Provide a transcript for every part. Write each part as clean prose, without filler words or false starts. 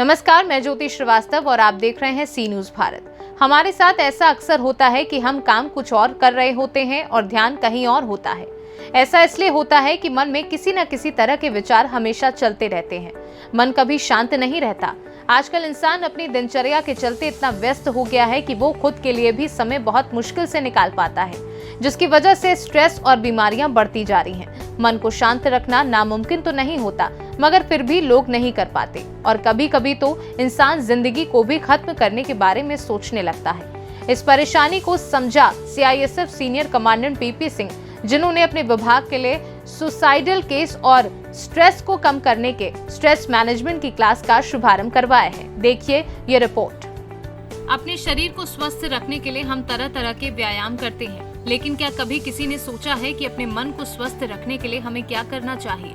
नमस्कार, मैं ज्योति श्रीवास्तव और आप देख रहे हैं सी न्यूज भारत। हमारे साथ ऐसा अक्सर होता है कि हम काम कुछ और कर रहे होते हैं और ध्यान कहीं और होता है। ऐसा इसलिए होता है कि मन में किसी न किसी तरह के विचार हमेशा चलते रहते हैं। मन कभी शांत नहीं रहता। आजकल इंसान अपनी दिनचर्या के चलते इतना व्यस्त हो गया है कि वो खुद के लिए भी समय बहुत मुश्किल से निकाल पाता है, जिसकी वजह से स्ट्रेस और बीमारियां बढ़ती जा रही हैं। मन को शांत रखना नामुमकिन तो नहीं होता, मगर फिर भी लोग नहीं कर पाते और कभी कभी तो इंसान जिंदगी को भी खत्म करने के बारे में सोचने लगता है। इस परेशानी को समझा CISF senior commandant PP Singh, जिन्होंने अपने विभाग के लिए सुसाइडल केस और स्ट्रेस को कम करने के स्ट्रेस मैनेजमेंट की क्लास का शुभारंभ करवाया है। देखिए ये रिपोर्ट। अपने शरीर को स्वस्थ रखने के लिए हम तरह तरह के व्यायाम करते हैं, लेकिन क्या कभी किसी ने सोचा है कि अपने मन को स्वस्थ रखने के लिए हमें क्या करना चाहिए?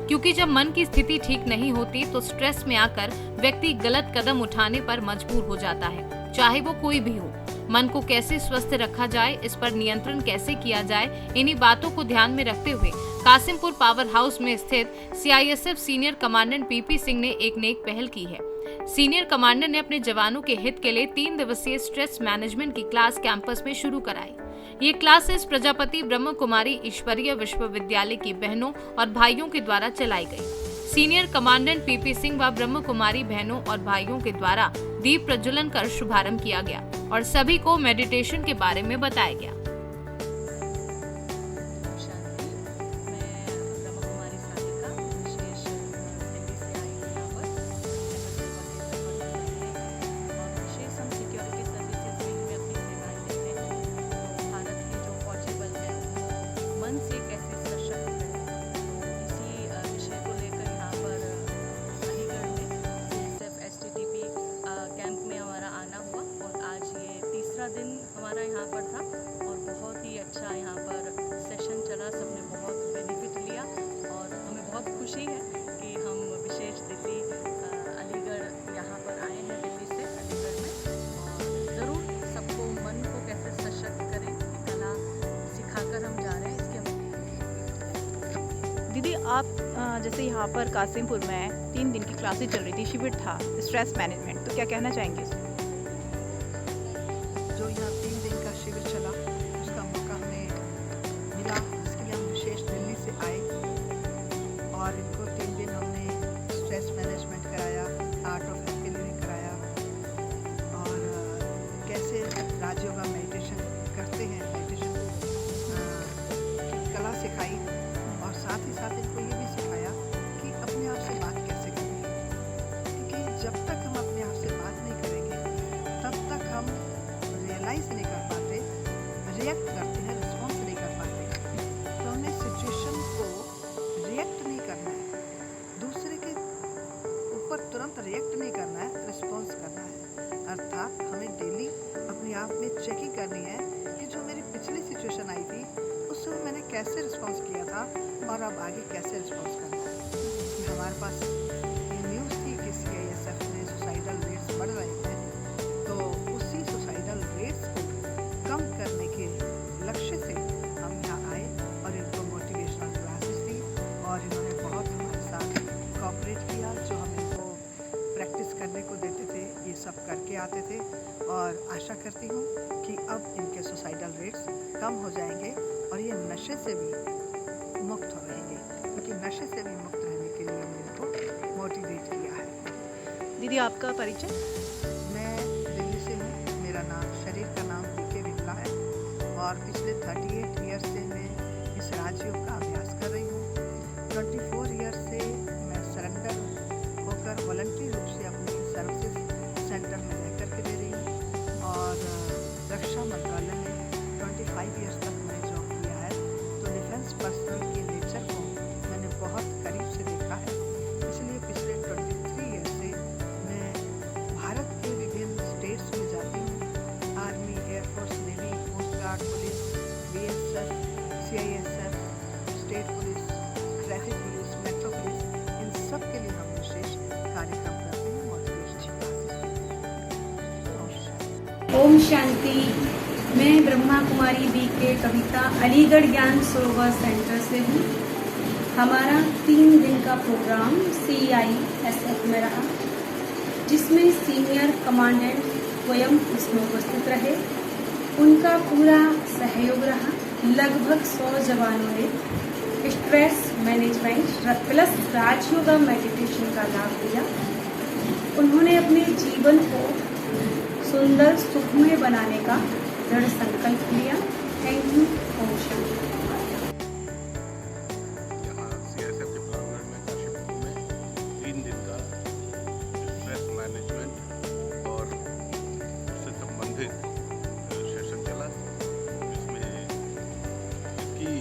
क्योंकि जब मन की स्थिति ठीक नहीं होती तो स्ट्रेस में आकर व्यक्ति गलत कदम उठाने पर मजबूर हो जाता है, चाहे वो कोई भी हो। मन को कैसे स्वस्थ रखा जाए, इस पर नियंत्रण कैसे किया जाए, इन्हीं बातों को ध्यान में रखते हुए कासिमपुर पावर हाउस में स्थित CISF senior commandant PP Singh ने एक नेक पहल की है। सीनियर कमांडेंट ने अपने जवानों के हित के लिए 3 दिवसीय स्ट्रेस मैनेजमेंट की क्लास कैंपस में शुरू कराई। ये क्लासेस प्रजापति ब्रह्म कुमारी ईश्वरीय विश्वविद्यालय की बहनों और भाइयों के द्वारा चलाई गई। सीनियर कमांडेंट पीपी सिंह व ब्रह्म कुमारी बहनों और भाइयों के द्वारा दीप प्रज्वलन कर शुभारंभ किया गया और सभी को मेडिटेशन के बारे में बताया गया। दिन हमारा यहाँ पर था और बहुत ही अच्छा यहाँ पर सेशन चला। सबने बहुत बेनिफिट लिया और हमें बहुत खुशी है कि हम विशेष दिल्ली अलीगढ़ यहाँ पर आए हैं, दिल्ली से अलीगढ़ में। और ज़रूर सबको मन को कैसे सशक्त करें कला सिखाकर हम जा रहे हैं। इसके दीदी, आप जैसे यहाँ पर कासिमपुर में 3 दिन की क्लासेस चल रही थी, शिविर था स्ट्रेस मैनेजमेंट, तो क्या कहना चाहेंगे? जो यहाँ 3 दिन का शिविर चला उसका मौका हमें मिला, इसके लिए हम विशेष दिल्ली से आए और इनको 3 दिन हमने स्ट्रेस मैनेजमेंट कराया, आर्ट ऑफ हैप्पी लिविंग कराया और कैसे राजयोगा मेडिटेशन करते हैं, मेडिटेशन कला सिखाई और साथ ही साथ इनको ये भी सिखाया कि अपने आप से बात कैसे करें, क्योंकि जब तक हम अपने आप से बात नहीं करेंगे तब तक हम रियलाइज नहीं कर पाते, रिएक्ट करते हैं, रिस्पॉन्स नहीं कर पाते। तो हमें सिचुएशन को रिएक्ट नहीं करना है, दूसरे के ऊपर तुरंत रिएक्ट नहीं करना है, रिस्पॉन्स करना है। अर्थात हमें डेली अपने आप में चेकिंग करनी है कि जो मेरी पिछली सिचुएशन आई थी उस समय मैंने कैसे रिस्पॉन्स किया था और अब आगे कैसे रिस्पॉन्स करना है। कि हमारे पास ये न्यूज़ थी कि सीआईएसएफ में सुसाइडल रेट्स बढ़ रहे हैं, तो उसी सुसाइडल रेट्स को कम करने के लक्ष्य से हम यहाँ आए और इनको मोटिवेशनल क्लासेस दी और इन्होंने बहुत हमारे साथ कोऑपरेट किया। जो हम इनको प्रैक्टिस करने को देते थे ये सब करके आते थे और आशा करती हूँ कि अब इनके सुसाइडल रेट्स कम हो जाएंगे और ये नशे से भी मुक्त हो रहेंगे, क्योंकि नशे से भी मुक्त रहने के लिए हमने इनको मोटिवेट किया है। दीदी, आपका परिचय? मैं दिल्ली से हूँ, मेरा नाम शरीर का नाम पीके विमला है और पिछले 38 ईयर से मैं इस राजयोग का अभ्यास कर रही हूँ। 24 ईयर से मैं सरेंडर होकर वॉलंटरी रूप से अपनी सर्विसेज सेंटर में रह करके दे रही हूँ और रक्षा मंत्रालय में 25 ईयर्स तक मैंने जॉब किया है। तो डिफेंस पर्सनल के नेचर को मैंने बहुत करीब से देखा है, इसलिए पिछले 23 ईयर से मैं भारत के विभिन्न स्टेट्स में जाती हूँ। Army, air force, navy, coast guard, police, BSF, CISF, state police, traffic police, metro police, इन सब के लिए हम विशेष कार्यक्रम करते हैं। ओम शांति। मैं ब्रह्मा कुमारी बीके कविता अलीगढ़ ज्ञान सरोवर सेंटर से हूँ। हमारा 3 दिन का प्रोग्राम CISF में रहा। जिसमें सीनियर कमांडेंट स्वयं इसमें उपस्थित रहे। उनका पूरा सहयोग रहा। लगभग 100 जवानों ने stress management plus Rajyoga meditation का लाभ लिया। उन्होंने अपने जीवन को सुंदर सुखमय बनाने का दृढ़ संकल्प लिया। Thank you. ओम शांति। यहाँ CISF के प्रांगण में काशीपुर में 3 दिन का स्ट्रेस मैनेजमेंट और उससे संबंधित सेशन चला, जिसमें इसकी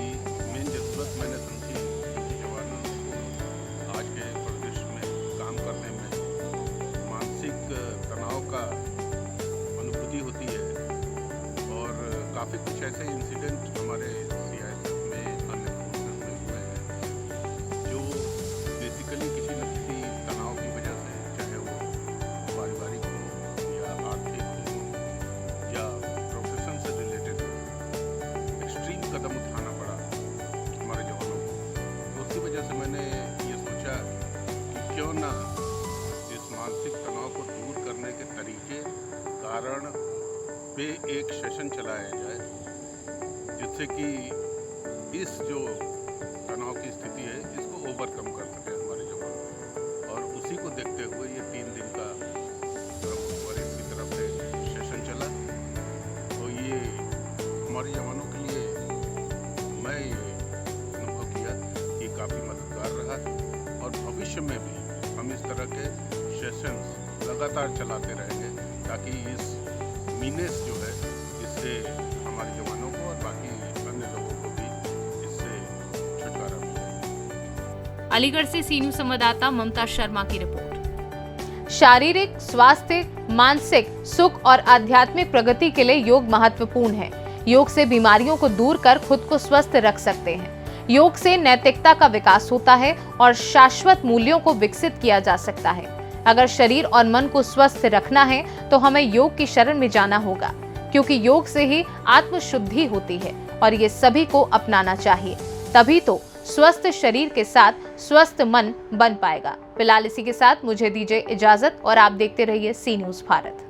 मेन ज़रूरत मैंने समझी कि जवानों को आज के परिदृश्य में काम करने में मानसिक तनाव का अनुभूति होती है। और काफ़ी कुछ ऐसे इंसिडेंट हमारे CISF में अन्य फोर्सेस में हुए हैं जो बेसिकली किसी न किसी तनाव की वजह से, चाहे वो पारिवारिक हो या आर्थिक हो या प्रोफेशन से रिलेटेड हो, एक्सट्रीम कदम उठाना पड़ा हमारे जवानों को। तो उसकी वजह से मैंने ये सोचा कि क्यों ना इस मानसिक तनाव को दूर करने के तरीके, कारण पे एक सेशन चलाया जाए, जिससे कि इस जो तनाव की स्थिति है इसको ओवरकम कर सके हमारे जवान। और उसी को देखते हुए ये 3 दिन का ब्रह्मकुमारीज की तरफ से सेशन चला। तो ये हमारे जवानों के लिए मैं ये अनुभव किया कि काफ़ी मददगार रहा। और भविष्य में भी हम इस तरह के सेशंस लगातार चलाते रहेंगे, ताकि इस मीनेस जो है इससे हमारे जवानों को और बाकी अन्य लोगों को भी इससे छुटकारा मिले। अलीगढ़ से सी न्यूज़ संवाददाता ममता शर्मा की रिपोर्ट। शारीरिक स्वास्थ्य, मानसिक सुख और आध्यात्मिक प्रगति के लिए योग महत्वपूर्ण है। योग से बीमारियों को दूर कर खुद को स्वस्थ रख सकते हैं। योग से नैतिकता का विकास होता है और शाश्वत मूल्यों को विकसित किया जा सकता है। अगर शरीर और मन को स्वस्थ रखना है तो हमें योग की शरण में जाना होगा, क्योंकि योग से ही आत्मशुद्धि होती है और ये सभी को अपनाना चाहिए। तभी तो स्वस्थ शरीर के साथ स्वस्थ मन बन पाएगा। फिलहाल इसी के साथ मुझे दीजिए इजाजत और आप देखते रहिए सी न्यूज़ भारत।